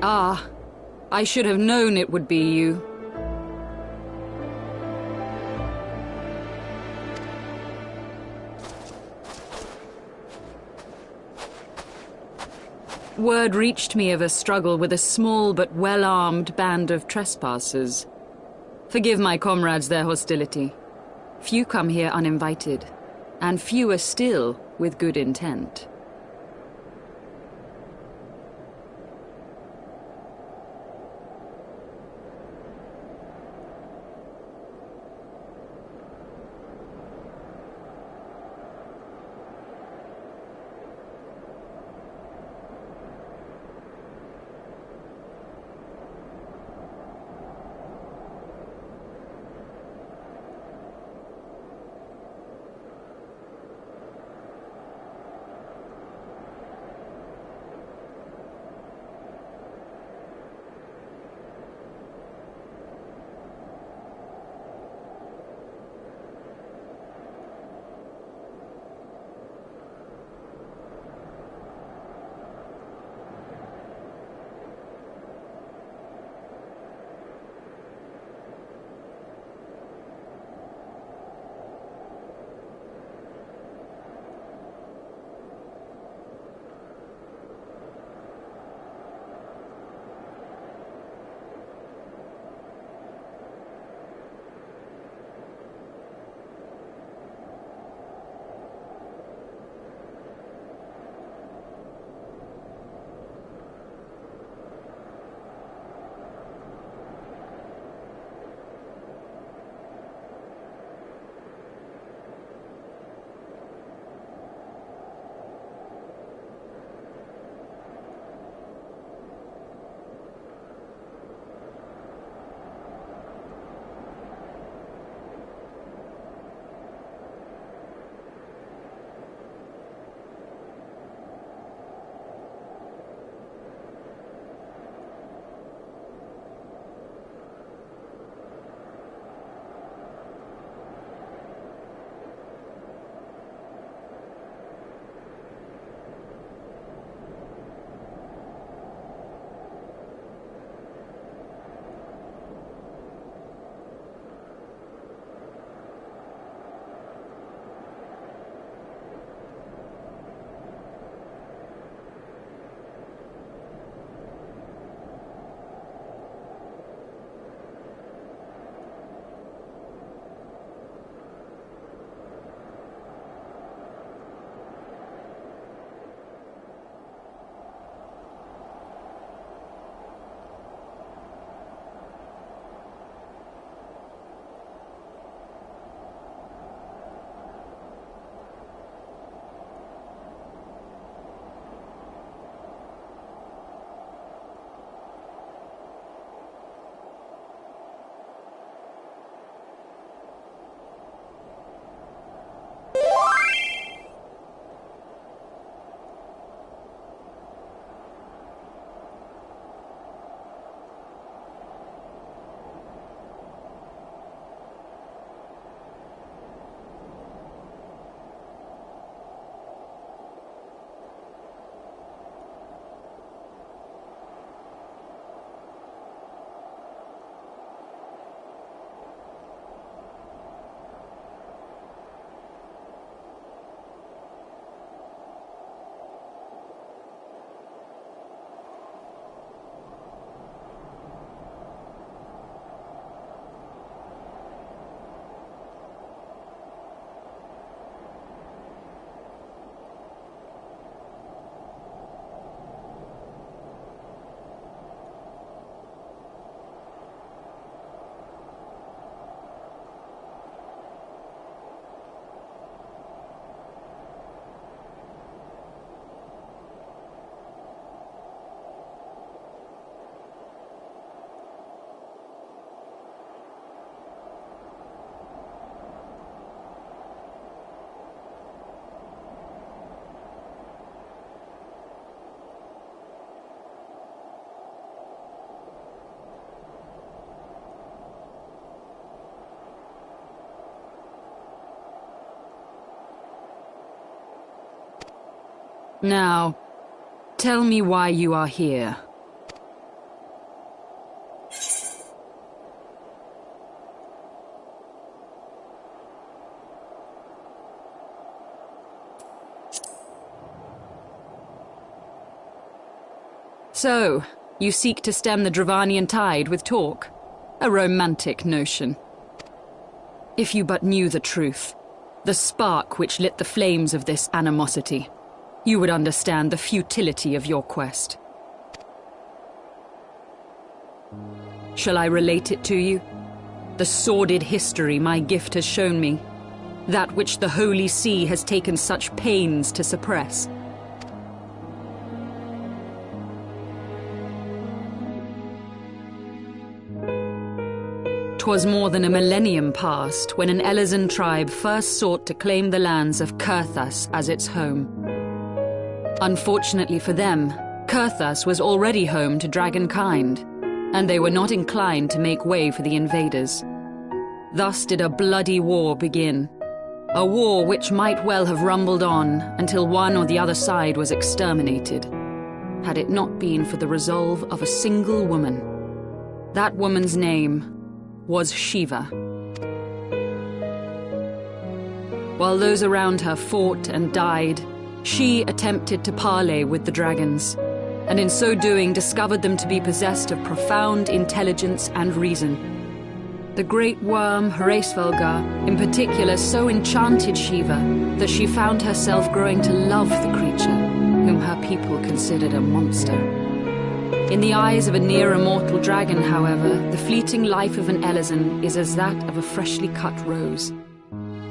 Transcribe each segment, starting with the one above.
Ah, I should have known it would be you. Word reached me of a struggle with a small but well-armed band of trespassers. Forgive my comrades their hostility. Few come here uninvited, and fewer still with good intent. Now, tell me why you are here. So, you seek to stem the Dravanian tide with talk? A romantic notion. If you but knew the truth, the spark which lit the flames of this animosity, you would understand the futility of your quest. Shall I relate it to you? The sordid history my gift has shown me, that which the Holy See has taken such pains to suppress. 'Twas more than a millennium past when an Elezen tribe first sought to claim the lands of Kurthas as its home. Unfortunately for them, Kurthas was already home to dragonkind, and they were not inclined to make way for the invaders. Thus did a bloody war begin, a war which might well have rumbled on until one or the other side was exterminated, had it not been for the resolve of a single woman. That woman's name was Shiva. While those around her fought and died, she attempted to parley with the dragons, and in so doing discovered them to be possessed of profound intelligence and reason. The great worm Heavensward in particular so enchanted Shiva that she found herself growing to love the creature, whom her people considered a monster. In the eyes of a near-immortal dragon, however, the fleeting life of an Elezen is as that of a freshly cut rose.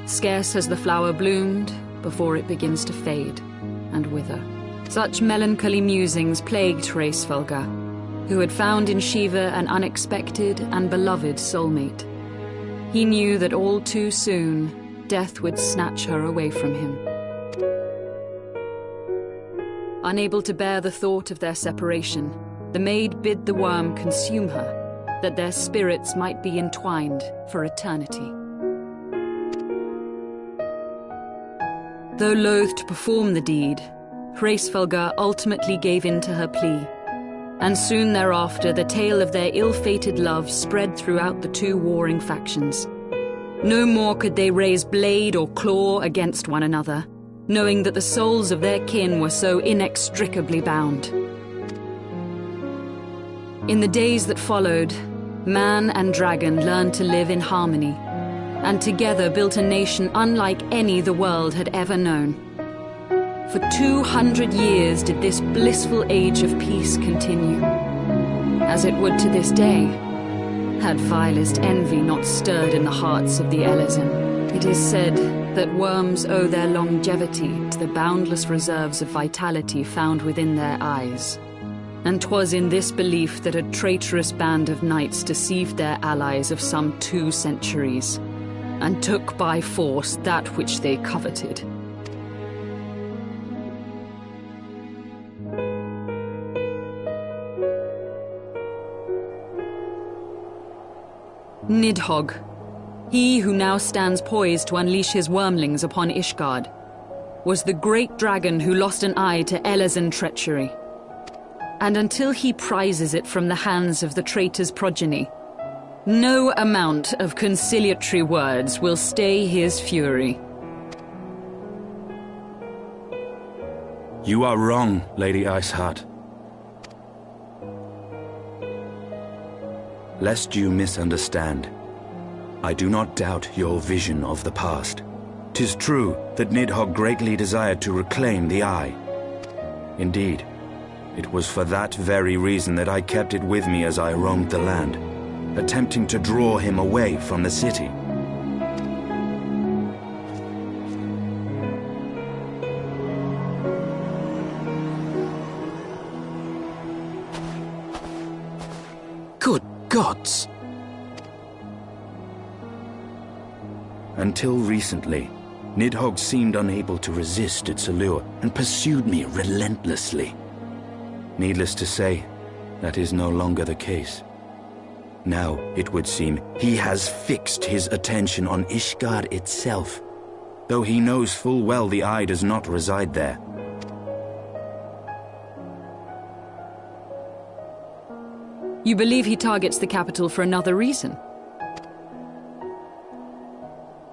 Scarce has the flower bloomed before it begins to fade and wither. Such melancholy musings plagued Heavensward, who had found in Shiva an unexpected and beloved soulmate. He knew that all too soon, death would snatch her away from him. Unable to bear the thought of their separation, the maid bid the worm consume her, that their spirits might be entwined for eternity. Though loath to perform the deed, Heavensward ultimately gave in to her plea, and soon thereafter the tale of their ill-fated love spread throughout the two warring factions. No more could they raise blade or claw against one another, knowing that the souls of their kin were so inextricably bound. In the days that followed, man and dragon learned to live in harmony, and together built a nation unlike any the world had ever known. For 200 years did this blissful age of peace continue, as it would to this day, had vilest envy not stirred in the hearts of the Elezen. It is said that worms owe their longevity to the boundless reserves of vitality found within their eyes. And 'twas in this belief that a traitorous band of knights deceived their allies of some 2 centuries, and took by force that which they coveted. Nidhogg, he who now stands poised to unleash his wormlings upon Ishgard, was the great dragon who lost an eye to Elezen treachery. And until he prizes it from the hands of the traitor's progeny, no amount of conciliatory words will stay his fury. You are wrong, Lady Iceheart. Lest you misunderstand, I do not doubt your vision of the past. 'Tis true that Nidhogg greatly desired to reclaim the Eye. Indeed, it was for that very reason that I kept it with me as I roamed the land, attempting to draw him away from the city. Good gods! Until recently, Nidhogg seemed unable to resist its allure and pursued me relentlessly. Needless to say, that is no longer the case. Now, it would seem, he has fixed his attention on Ishgard itself, though he knows full well the Eye does not reside there. You believe he targets the capital for another reason?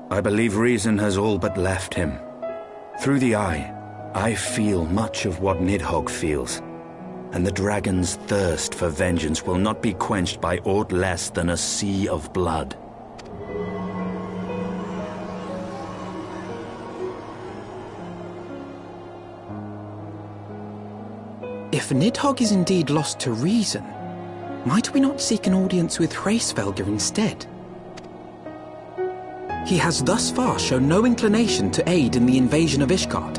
I believe reason has all but left him. Through the Eye, I feel much of what Nidhogg feels. and the dragon's thirst for vengeance will not be quenched by aught less than a sea of blood. If Nidhogg is indeed lost to reason, might we not seek an audience with Hraesvelgr instead? He has thus far shown no inclination to aid in the invasion of Ishgard,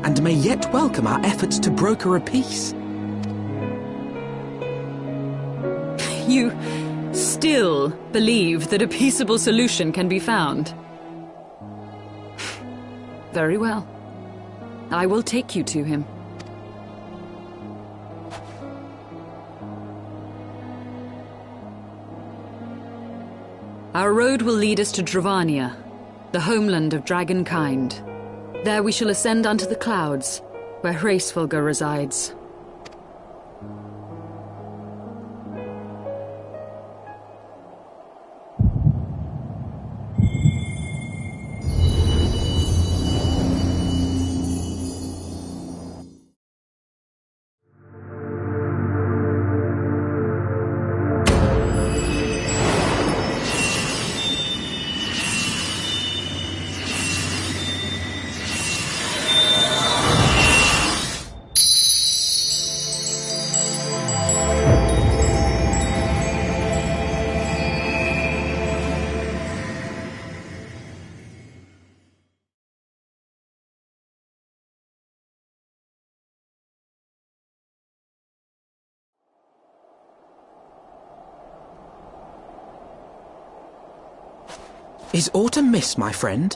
and may yet welcome our efforts to broker a peace. You still believe that a peaceable solution can be found? Very well. I will take you to him. Our road will lead us to Dravania, the homeland of dragonkind. There we shall ascend unto the clouds, where Hraesvelgr resides. Is aught amiss, my friend?